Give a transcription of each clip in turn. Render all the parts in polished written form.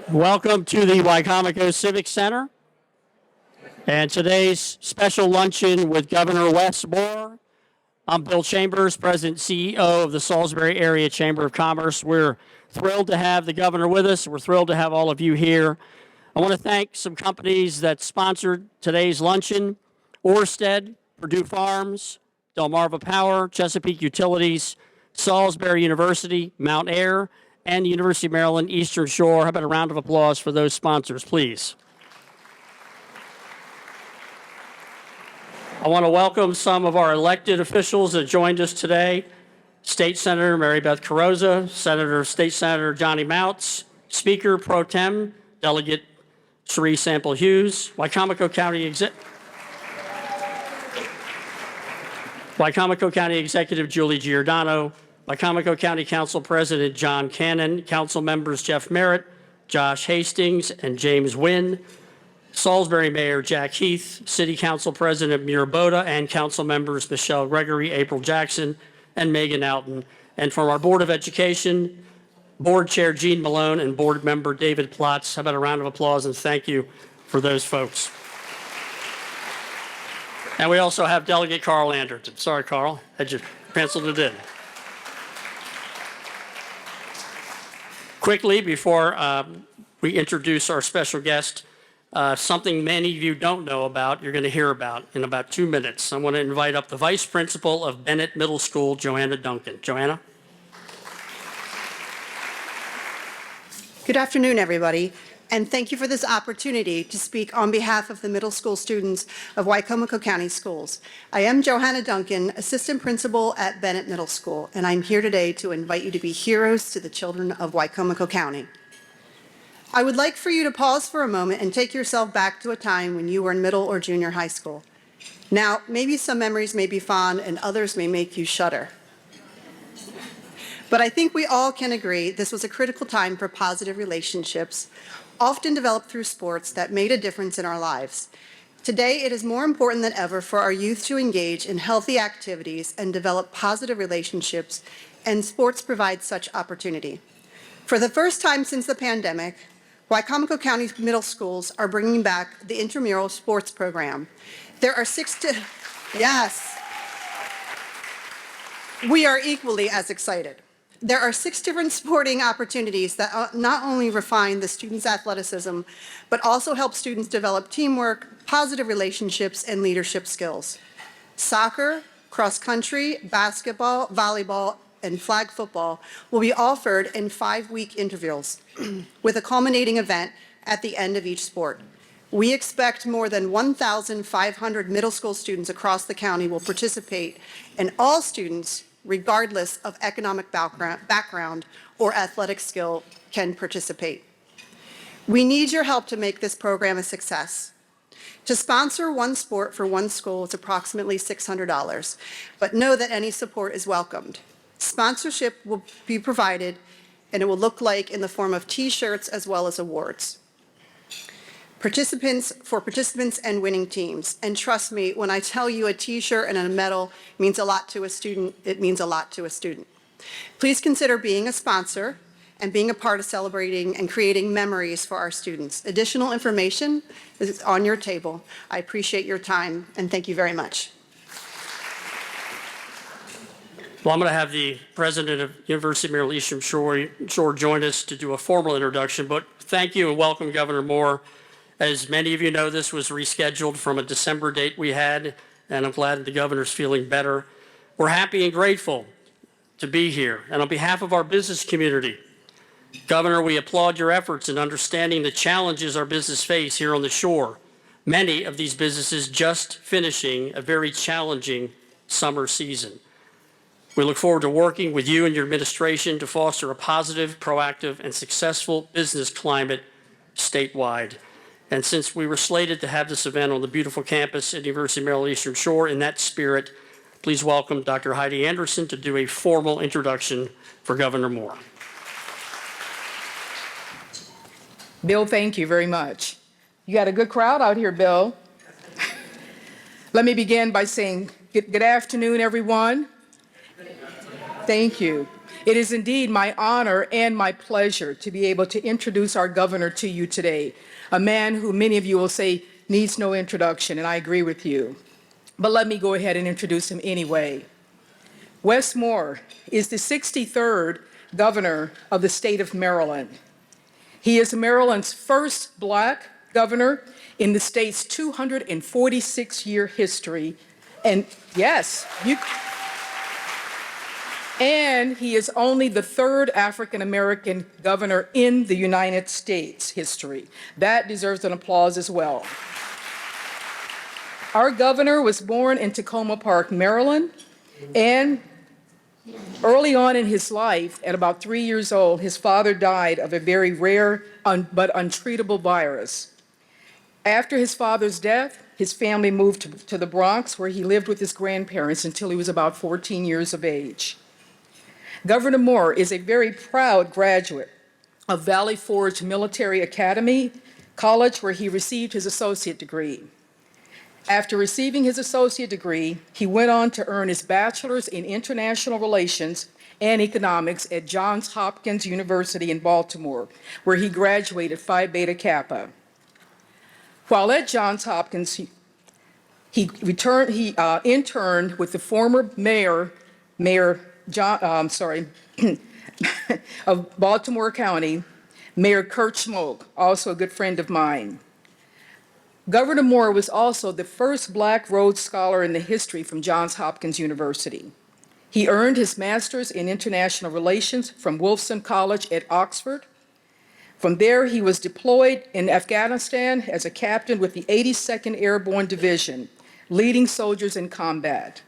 Welcome to the Wycomico Civic Center and today's special luncheon with Governor Wes Moore. I'm Bill Chambers, President and CEO of the Salisbury Area Chamber of Commerce. We're thrilled to have the governor with us. We're thrilled to have all of you here. I want to thank some companies that sponsored today's luncheon: Orsted, Purdue Farms, Delmarva Power, Chesapeake Utilities, Salisbury University, Mount Air, and the University of Maryland Eastern Shore. How about a round of applause for those sponsors, please? I want to welcome some of our elected officials that joined us today. State Senator Mary Beth Carrozza, State Senator Johnny Mounts, Speaker Pro Tem, Delegate Cherie Sample Hughes, Wycomico County Executive Julie Giordano, Wycomico County Council President John Cannon, Council Members Jeff Merritt, Josh Hastings, and James Wynn, Salisbury Mayor Jack Heath, City Council President Mira Boda, and Council Members Michelle Gregory, April Jackson, and Megan Alton. And from our Board of Education, Board Chair Gene Malone and Board Member David Plotz. How about a round of applause and thank you for those folks. And we also have Delegate Carl Anderton. Sorry, Carl, had you penciled it in. Quickly, before we introduce our special guest, something many of you don't know about, you're going to hear about in about 2 minutes. I want to invite up the Vice Principal of Bennett Middle School, Joanna Duncan. Joanna? Good afternoon, everybody, and thank you for this opportunity to speak on behalf of the middle school students of Wycomico County Schools. I am Johanna Duncan, Assistant Principal at Bennett Middle School, and I'm here today to invite you to be heroes to the children of Wycomico County. I would like for you to pause for a moment and take yourself back to a time when you were in middle or junior high school. Now, maybe some memories may be fond and others may make you shudder. But I think we all can agree this was a critical time for positive relationships, often developed through sports, that made a difference in our lives. Today, it is more important than ever for our youth to engage in healthy activities and develop positive relationships, and sports provide such opportunity. For the first time since the pandemic, Wycomico County middle schools are bringing back the intramural sports program. There are yes, we are equally as excited. There are 6 different sporting opportunities that not only refine the students' athleticism, but also help students develop teamwork, positive relationships, and leadership skills. Soccer, cross country, basketball, volleyball, and flag football will be offered in 5-week intervals with a culminating event at the end of each sport. We expect more than 1,500 middle school students across the county will participate, and all students, regardless of economic background or athletic skill, can participate. We need your help to make this program a success. To sponsor one sport for one school is approximately $600, but know that any support is welcomed. Sponsorship will be provided, and it will look like in the form of T-shirts as well as awards. Participants and winning teams. And trust me, when I tell you a T-shirt and a medal means a lot to a student, it means a lot to a student. Please consider being a sponsor and being a part of celebrating and creating memories for our students. Additional information is on your table. I appreciate your time, and thank you very much. Well, I'm going to have the president of University of Maryland Eastern Shore join us to do a formal introduction, but thank you and welcome, Governor Moore. As many of you know, this was rescheduled from a December date we had, and I'm glad that the governor's feeling better. We're happy and grateful to be here. And on behalf of our business community, Governor, we applaud your efforts in understanding the challenges our business face here on the shore. Many of these businesses just finishing a very challenging summer season. We look forward to working with you and your administration to foster a positive, proactive, and successful business climate statewide. And since we were slated to have this event on the beautiful campus at the University of Maryland Eastern Shore, in that spirit, please welcome Dr. Heidi Anderson to do a formal introduction for Governor Moore. Bill, thank you very much. You got a good crowd out here, Bill. Let me begin by saying good afternoon, everyone. Thank you. It is indeed my honor and my pleasure to be able to introduce our governor to you today, a man who many of you will say needs no introduction, and I agree with you. But let me go ahead and introduce him anyway. Wes Moore is the 63rd governor of the state of Maryland. He is Maryland's first Black governor in the state's 246-year history. And yes, and he is only the third African-American governor in the United States history. That deserves an applause as well. Our governor was born in Tacoma Park, Maryland, and early on in his life, at about 3 years old, his father died of a very rare but untreatable virus. After his father's death, his family moved to the Bronx, where he lived with his grandparents until he was about 14 years of age. Governor Moore is a very proud graduate of Valley Forge Military Academy College, where he received his associate degree. After receiving his associate degree, he went on to earn his bachelor's in international relations and economics at Johns Hopkins University in Baltimore, where he graduated Phi Beta Kappa. While at Johns Hopkins, he interned with the former mayor of Baltimore County, Mayor Kurt Schmoke, also a good friend of mine. Governor Moore was also the first Black Rhodes Scholar in the history from Johns Hopkins University. He earned his master's in international relations from Wolfson College at Oxford. From there, he was deployed in Afghanistan as a captain with the 82nd Airborne Division, leading soldiers in combat.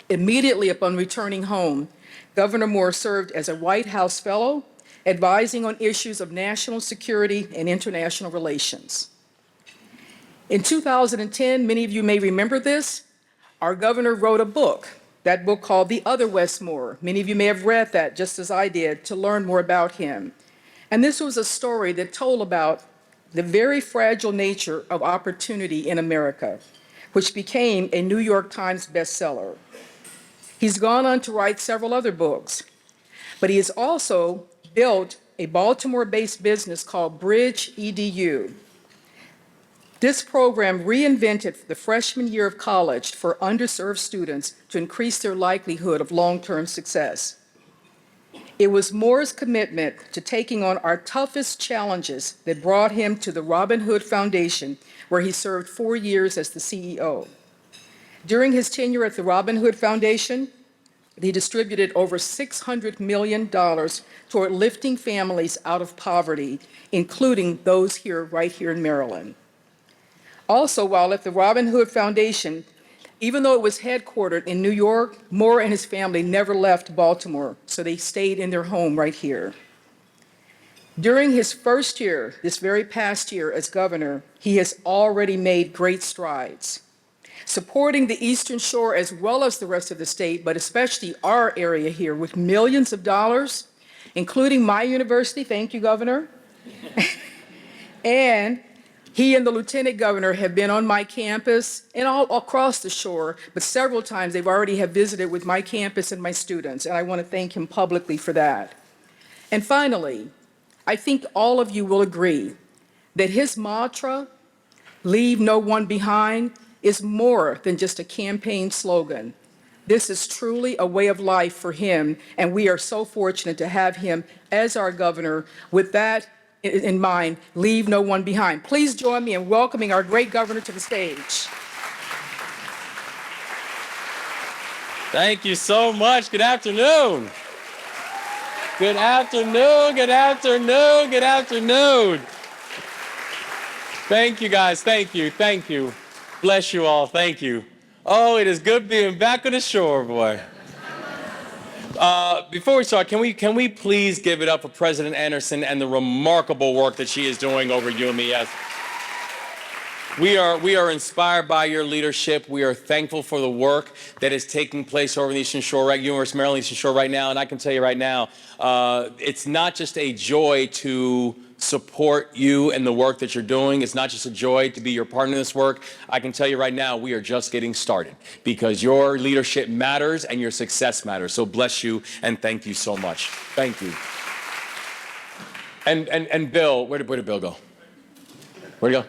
Immediately upon returning home, Governor Moore served as a White House Fellow, advising on issues of national security and international relations. In 2010, many of you may remember this, our governor wrote a book, that book called The Other Wes Moore. Many of you may have read that, just as I did, to learn more about him. And this was a story that told about the very fragile nature of opportunity in America, which became a New York Times bestseller. He's gone on to write several other books, but he has also built a Baltimore-based business called Bridge EDU. This program reinvented the freshman year of college for underserved students to increase their likelihood of long-term success. It was Moore's commitment to taking on our toughest challenges that brought him to the Robin Hood Foundation, where he served 4 years as the CEO. During his tenure at the Robin Hood Foundation, he distributed over $600 million toward lifting families out of poverty, including those right here in Maryland. Also, while at the Robin Hood Foundation, even though it was headquartered in New York, Moore and his family never left Baltimore, so they stayed in their home right here. During his first year, this very past year as governor, he has already made great strides, supporting the Eastern Shore as well as the rest of the state, but especially our area here with millions of dollars, including my university, thank you, Governor, and he and the lieutenant governor have been on my campus and all across the shore, but several times they've already have visited with my campus and my students, and I want to thank him publicly for that. And finally, I think all of you will agree that his mantra, "Leave no one behind," is more than just a campaign slogan. This is truly a way of life for him, and we are so fortunate to have him as our governor. With that in mind, leave no one behind. Please join me in welcoming our great governor to the stage. Thank you so much. Good afternoon. Good afternoon, good afternoon, good afternoon. Thank you, guys. Thank you, thank you. Bless you all. Thank you. Oh, it is good being back on the shore, boy. Before we start, can we please give it up for President Anderson and the remarkable work that she is doing over UMES? We are inspired by your leadership. We are thankful for the work that is taking place over the Eastern Shore, University of Maryland Eastern Shore right now. And I can tell you right now, it's not just a joy to support you and the work that you're doing. It's not just a joy to be your partner in this work. I can tell you right now, we are just getting started because your leadership matters and your success matters. So bless you and thank you so much. Thank you. And Bill, where did Bill go? Where'd he go?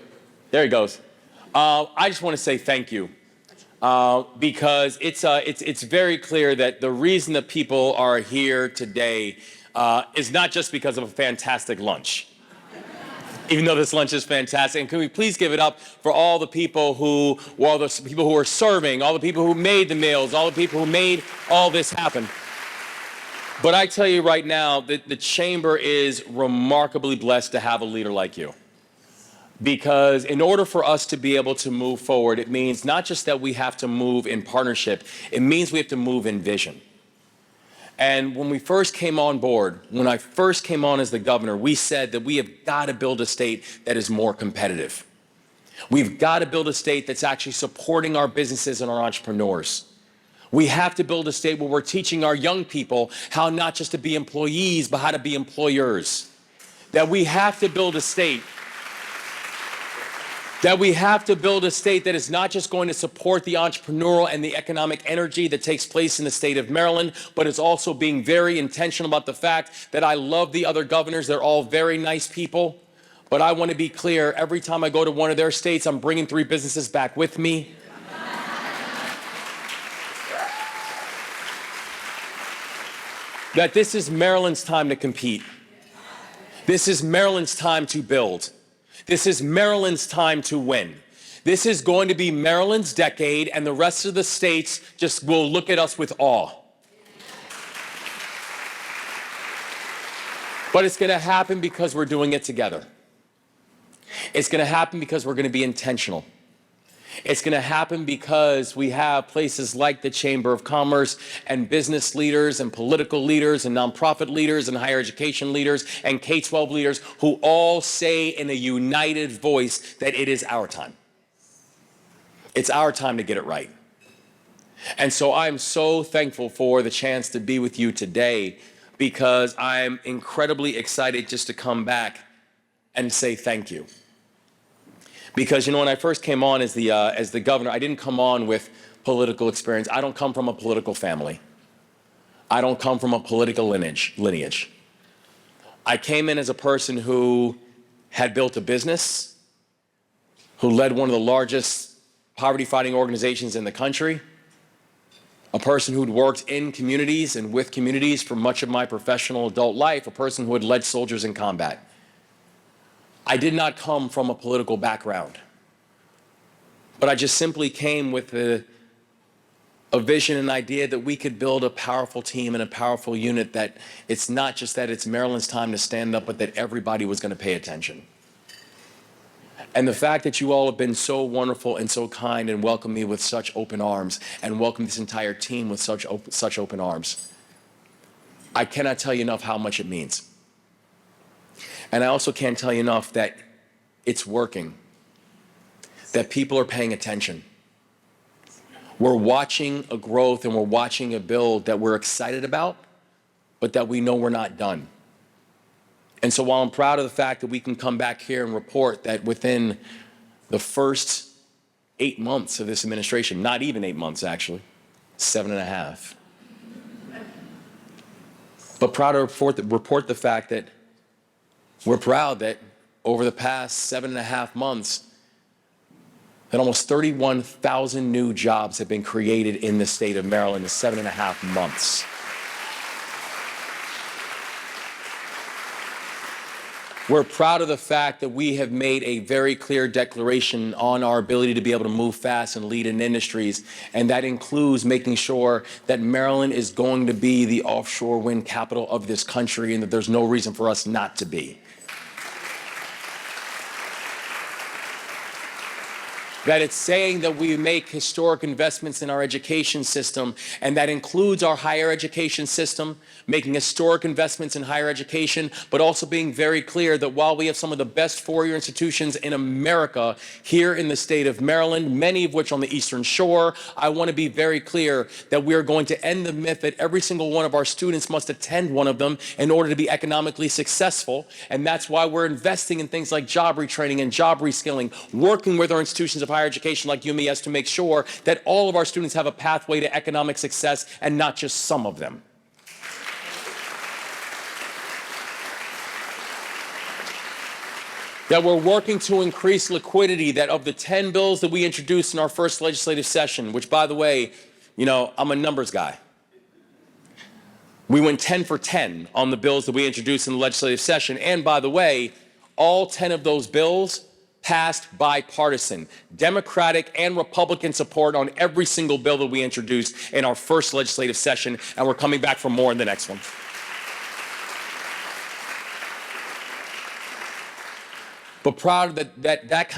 There he goes. I just want to say thank you. Because it's very clear that the reason that people are here today is not just because of a fantastic lunch, even though this lunch is fantastic. And can we please give it up for all the people who, all the people who are serving, all the people who made the meals, all the people who made all this happen. But I tell you right now that the chamber is remarkably blessed to have a leader like you. Because in order for us to be able to move forward, it means not just that we have to move in partnership, it means we have to move in vision. And when we first came on board, when I first came on as the governor, we said that we have got to build a state that is more competitive. We've got to build a state that's actually supporting our businesses and our entrepreneurs. We have to build a state where we're teaching our young people how not just to be employees, but how to be employers. That we have to build a state that is not just going to support the entrepreneurial and the economic energy that takes place in the state of Maryland, but it's also being very intentional about the fact that I love the other governors. They're all very nice people. But I want to be clear, every time I go to one of their states, I'm bringing 3 businesses back with me. That this is Maryland's time to compete. This is Maryland's time to build. This is Maryland's time to win. This is going to be Maryland's decade, and the rest of the states just will look at us with awe. But it's going to happen because we're doing it together. It's going to happen because we're going to be intentional. It's going to happen because we have places like the Chamber of Commerce and business leaders and political leaders and nonprofit leaders and higher education leaders and K-12 leaders who all say in a united voice that it is our time. It's our time to get it right. And so I'm so thankful for the chance to be with you today because I'm incredibly excited just to come back and say thank you. Because, you know, when I first came on as the governor, I didn't come on with political experience. I don't come from a political family. I don't come from a political lineage. I came in as a person who had built a business, who led one of the largest poverty-fighting organizations in the country, a person who'd worked in communities and with communities for much of my professional adult life, a person who had led soldiers in combat. I did not come from a political background, but I just simply came with a vision and idea that we could build a powerful team and a powerful unit, that it's not just that it's Maryland's time to stand up, but that everybody was going to pay attention. And the fact that you all have been so wonderful and so kind and welcomed me with such open arms and welcomed this entire team with such open arms, I cannot tell you enough how much it means. And I also can't tell you enough that it's working, that people are paying attention. We're watching a growth and we're watching a build that we're excited about, but that we know we're not done. And so while I'm proud of the fact that we can come back here and report that within the first 8 months of this administration, not even 8 months actually, 7.5, but proud to report the fact that we're proud that over the past 7.5 months, that almost 31,000 new jobs have been created in the state of Maryland in 7.5 months. We're proud of the fact that we have made a very clear declaration on our ability to be able to move fast and lead in industries, and that includes making sure that Maryland is going to be the offshore wind capital of this country and that there's no reason for us not to be. that it's saying that we make historic investments in our education system, and that includes our higher education system, making historic investments in higher education, but also being very clear that while we have some of the best four-year institutions in America here in the state of Maryland, many of which on the Eastern Shore, I want to be very clear that we are going to end the myth that every single one of our students must attend one of them in order to be economically successful. And that's why we're investing in things like job retraining and job reskilling, working with our institutions of higher education like UMES to make sure that all of our students have a pathway to economic success and not just some of them. That we're working to increase liquidity, that of the 10 bills that we introduced in our first legislative session, which, by the way, you know, I'm a numbers guy. We went 10 for 10 on the bills that we introduced in the legislative session. And by the way, all 10 of those bills passed bipartisan, Democratic and Republican support on every single bill that we introduced in our first legislative session, and we're coming back for more in the next one. But proud that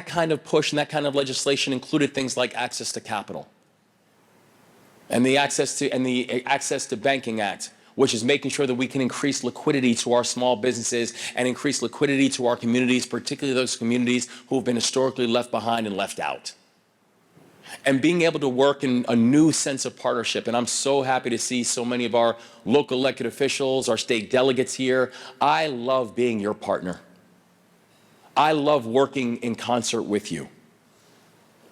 kind of push and that kind of legislation included things like access to capital and the Access to Banking Act, which is making sure that we can increase liquidity to our small businesses and increase liquidity to our communities, particularly those communities who have been historically left behind and left out. And being able to work in a new sense of partnership. And I'm so happy to see so many of our local elected officials, our state delegates here. I love being your partner. I love working in concert with you.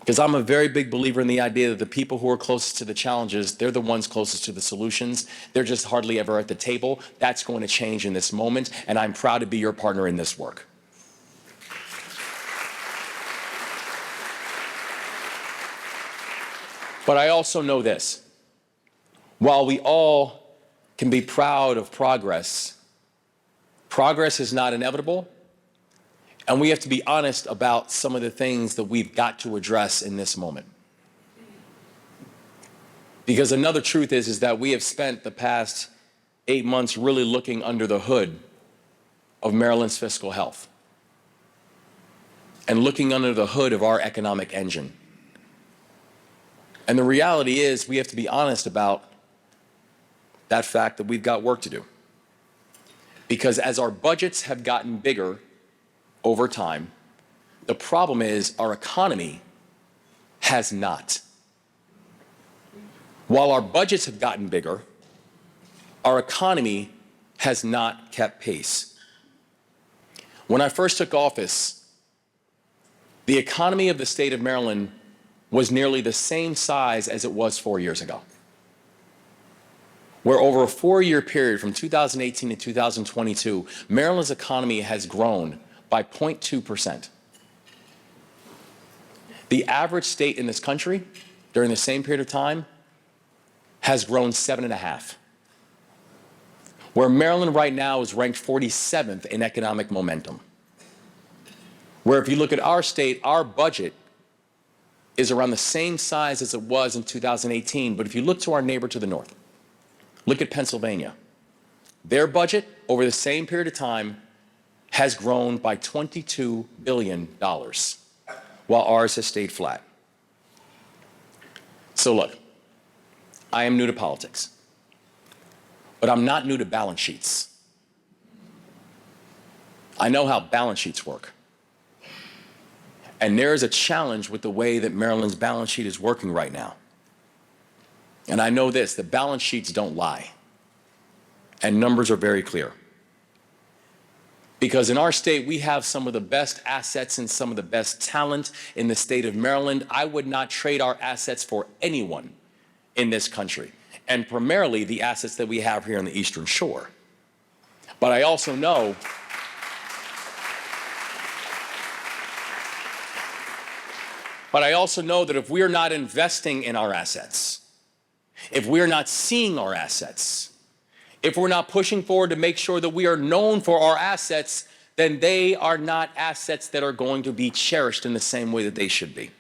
Because I'm a very big believer in the idea that the people who are closest to the challenges, they're the ones closest to the solutions. They're just hardly ever at the table. That's going to change in this moment, and I'm proud to be your partner in this work. But I also know this. While we all can be proud of progress, progress is not inevitable. And we have to be honest about some of the things that we've got to address in this moment. Because another truth is that we have spent the past 8 months really looking under the hood of Maryland's fiscal health and looking under the hood of our economic engine. And the reality is we have to be honest about that fact that we've got work to do. Because as our budgets have gotten bigger over time, the problem is our economy has not. While our budgets have gotten bigger, our economy has not kept pace. When I first took office, the economy of the state of Maryland was nearly the same size as it was 4 years ago. Where over a 4-year period from 2018 to 2022, Maryland's economy has grown by 0.2%. The average state in this country during the same period of time has grown 7.5%. Where Maryland right now is ranked 47th in economic momentum. Where if you look at our state, our budget is around the same size as it was in 2018. But if you look to our neighbor to the north, look at Pennsylvania. Their budget over the same period of time has grown by $22 billion, while ours has stayed flat. So look, I am new to politics, but I'm not new to balance sheets. I know how balance sheets work. And there is a challenge with the way that Maryland's balance sheet is working right now. And I know this, the balance sheets don't lie. And numbers are very clear. Because in our state, we have some of the best assets and some of the best talent in the state of Maryland. I would not trade our assets for anyone in this country, and primarily the assets that we have here on the Eastern Shore. But I also know that if we are not investing in our assets, if we are not seeing our assets, if we're not pushing forward to make sure that we are known for our assets, then they are not assets that are going to be cherished in the same way that they should be.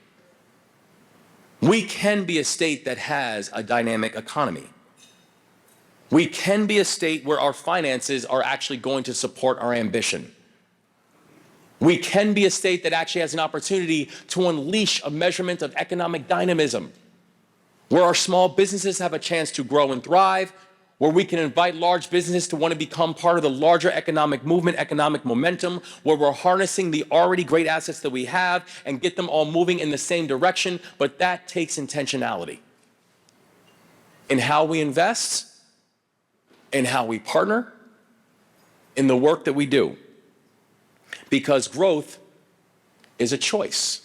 We can be a state that has a dynamic economy. We can be a state where our finances are actually going to support our ambition. We can be a state that actually has an opportunity to unleash a measurement of economic dynamism, where our small businesses have a chance to grow and thrive, where we can invite large businesses to want to become part of the larger economic movement, economic momentum, where we're harnessing the already great assets that we have and get them all moving in the same direction. But that takes intentionality in how we invest, in how we partner, in the work that we do. Because growth is a choice.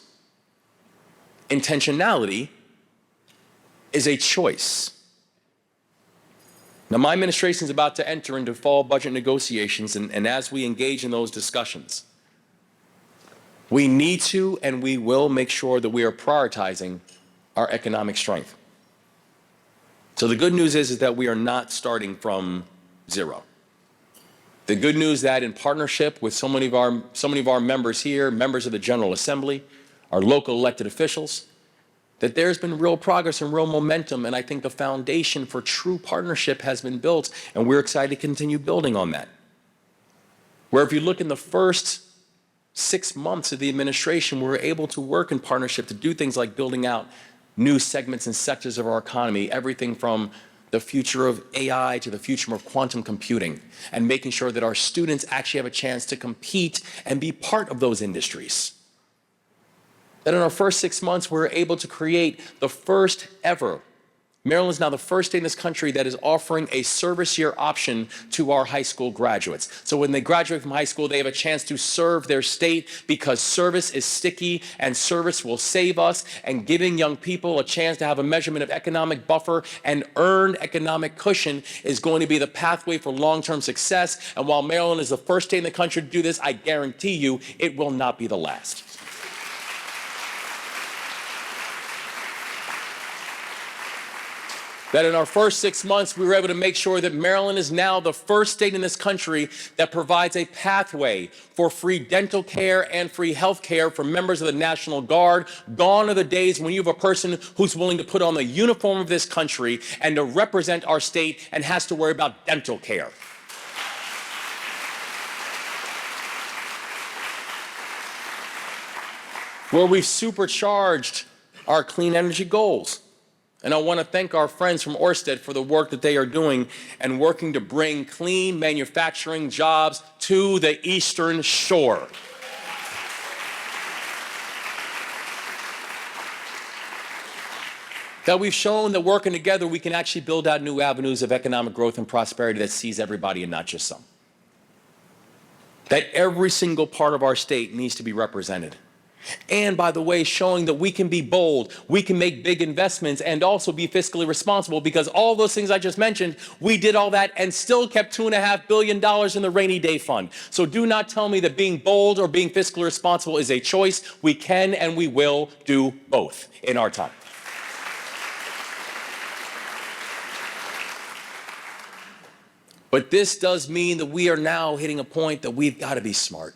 Intentionality is a choice. Now, my administration is about to enter into fall budget negotiations, and as we engage in those discussions, we need to and we will make sure that we are prioritizing our economic strength. So the good news is that we are not starting from zero. The good news that in partnership with so many of our members here, members of the General Assembly, our local elected officials, that there's been real progress and real momentum, and I think the foundation for true partnership has been built, and we're excited to continue building on that. Where if you look in the first 6 months of the administration, we were able to work in partnership to do things like building out new segments and sectors of our economy, everything from the future of AI to the future of quantum computing, and making sure that our students actually have a chance to compete and be part of those industries. That in our first 6 months, we were able to create the first ever. Maryland is now the first state in this country that is offering a service year option to our high school graduates. So when they graduate from high school, they have a chance to serve their state, because service is sticky and service will save us, and giving young people a chance to have a measurement of economic buffer and earned economic cushion is going to be the pathway for long-term success. And while Maryland is the first state in the country to do this, I guarantee you it will not be the last. That in our first 6 months, we were able to make sure that Maryland is now the first state in this country that provides a pathway for free dental care and free health care for members of the National Guard. Gone are the days when you have a person who's willing to put on the uniform of this country and to represent our state and has to worry about dental care. Where we've supercharged our clean energy goals. And I want to thank our friends from Ørsted for the work that they are doing and working to bring clean manufacturing jobs to the Eastern Shore. That we've shown that working together, we can actually build out new avenues of economic growth and prosperity that sees everybody and not just some. That every single part of our state needs to be represented. And by the way, showing that we can be bold, we can make big investments and also be fiscally responsible, because all those things I just mentioned, we did all that and still kept $2.5 billion in the rainy day fund. So do not tell me that being bold or being fiscally responsible is a choice. We can and we will do both in our time. But this does mean that we are now hitting a point that we've got to be smart.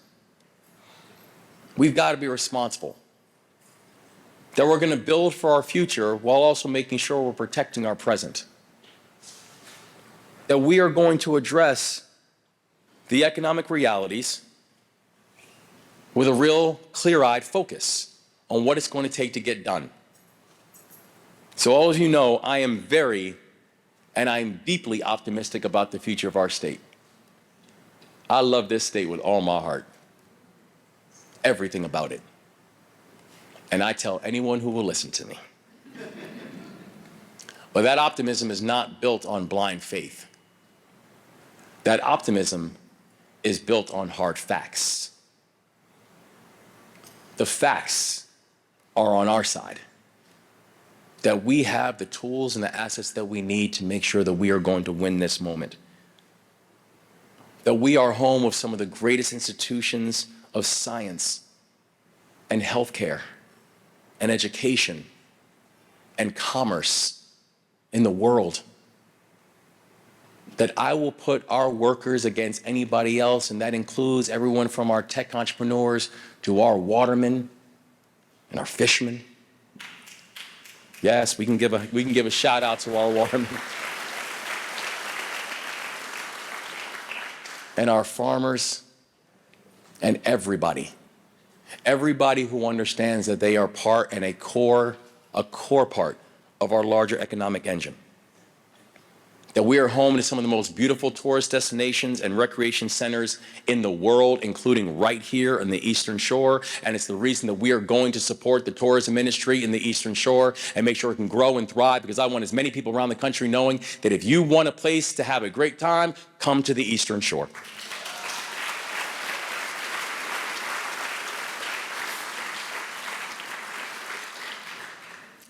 We've got to be responsible. That we're going to build for our future while also making sure we're protecting our present. That we are going to address the economic realities with a real clear-eyed focus on what it's going to take to get done. So all of you know, I am very and I'm deeply optimistic about the future of our state. I love this state with all my heart. Everything about it. And I tell anyone who will listen to me. But that optimism is not built on blind faith. That optimism is built on hard facts. The facts are on our side. That we have the tools and the assets that we need to make sure that we are going to win this moment. That we are home of some of the greatest institutions of science and healthcare and education and commerce in the world. That I will put our workers against anybody else, and that includes everyone from our tech entrepreneurs to our watermen and our fishermen. Yes, we can give a shout out to our watermen. And our farmers and everybody Everybody who understands that they are part and a core part of our larger economic engine. That we are home to some of the most beautiful tourist destinations and recreation centers in the world, including right here on the Eastern Shore. And it's the reason that we are going to support the tourism industry in the Eastern Shore and make sure it can grow and thrive, because I want as many people around the country knowing that if you want a place to have a great time, come to the Eastern Shore.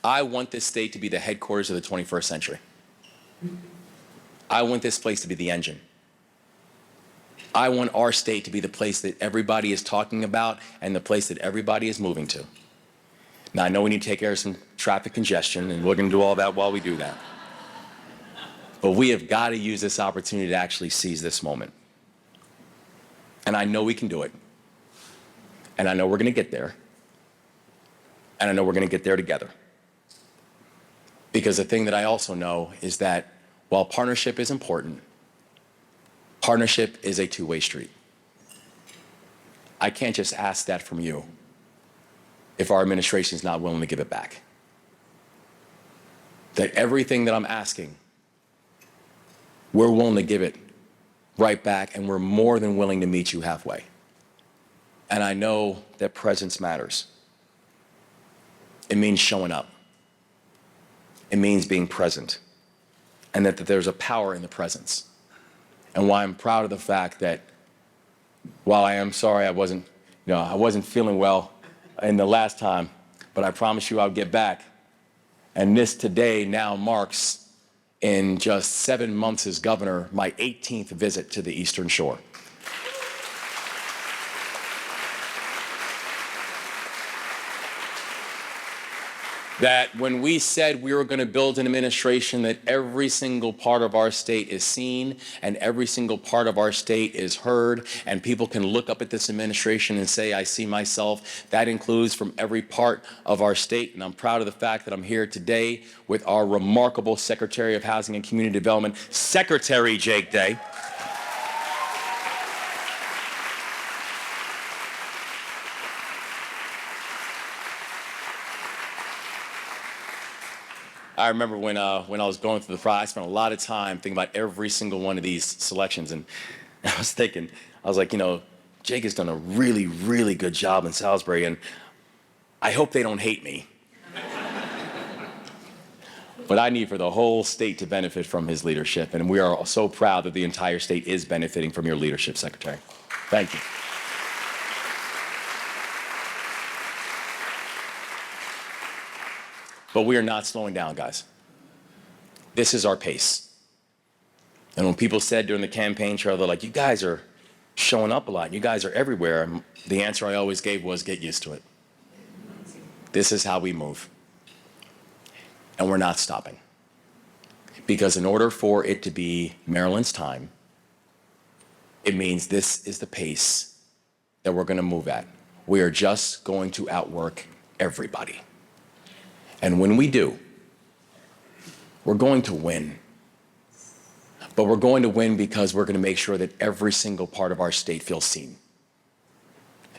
I want this state to be the headquarters of the 21st century. I want this place to be the engine. I want our state to be the place that everybody is talking about and the place that everybody is moving to. Now, I know we need to take care of some traffic congestion, and we're going to do all that while we do that. But we have got to use this opportunity to actually seize this moment. And I know we can do it. And I know we're going to get there. And I know we're going to get there together. Because the thing that I also know is that while partnership is important, partnership is a two-way street. I can't just ask that from you if our administration is not willing to give it back. That everything that I'm asking, we're willing to give it right back, and we're more than willing to meet you halfway. And I know that presence matters. It means showing up. It means being present, and that there's a power in the presence. And why I'm proud of the fact that while I am sorry I wasn't feeling well in the last time, but I promise you I'll get back. And this today now marks, in just 7 months as governor, my 18th visit to the Eastern Shore. That when we said we were going to build an administration that every single part of our state is seen and every single part of our state is heard, and people can look up at this administration and say, I see myself, that includes from every part of our state. And I'm proud of the fact that I'm here today with our remarkable Secretary of Housing and Community Development, Secretary Jake Day. I remember when I was going through the process, I spent a lot of time thinking about every single one of these selections. And I was like, Jake has done a really, really good job in Salisbury, and I hope they don't hate me. But I need for the whole state to benefit from his leadership, and we are so proud that the entire state is benefiting from your leadership, Secretary. Thank you. But we are not slowing down, guys. This is our pace. And when people said during the campaign trail, they're like, you guys are showing up a lot, you guys are everywhere, and the answer I always gave was, get used to it. This is how we move. And we're not stopping. Because in order for it to be Maryland's time, it means this is the pace that we're going to move at. We are just going to outwork everybody. And when we do, we're going to win. But we're going to win because we're going to make sure that every single part of our state feels seen.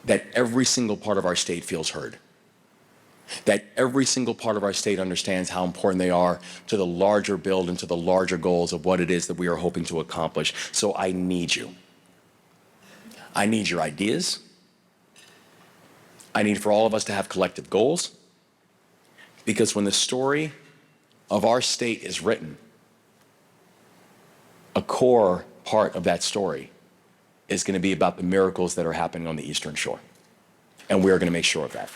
That every single part of our state feels heard. That every single part of our state understands how important they are to the larger build and to the larger goals of what it is that we are hoping to accomplish. So I need you. I need your ideas. I need for all of us to have collective goals. Because when the story of our state is written, a core part of that story is going to be about the miracles that are happening on the Eastern Shore. And we're going to make sure of that.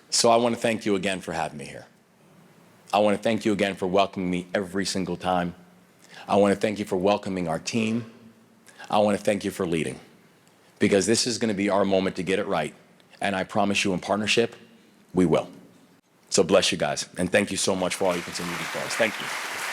So I want to thank you again for having me here. I want to thank you again for welcoming me every single time. I want to thank you for welcoming our team. I want to thank you for leading, because this is going to be our moment to get it right. And I promise you, in partnership, we will. So bless you guys. And thank you so much for all you continue to do for us. Thank you.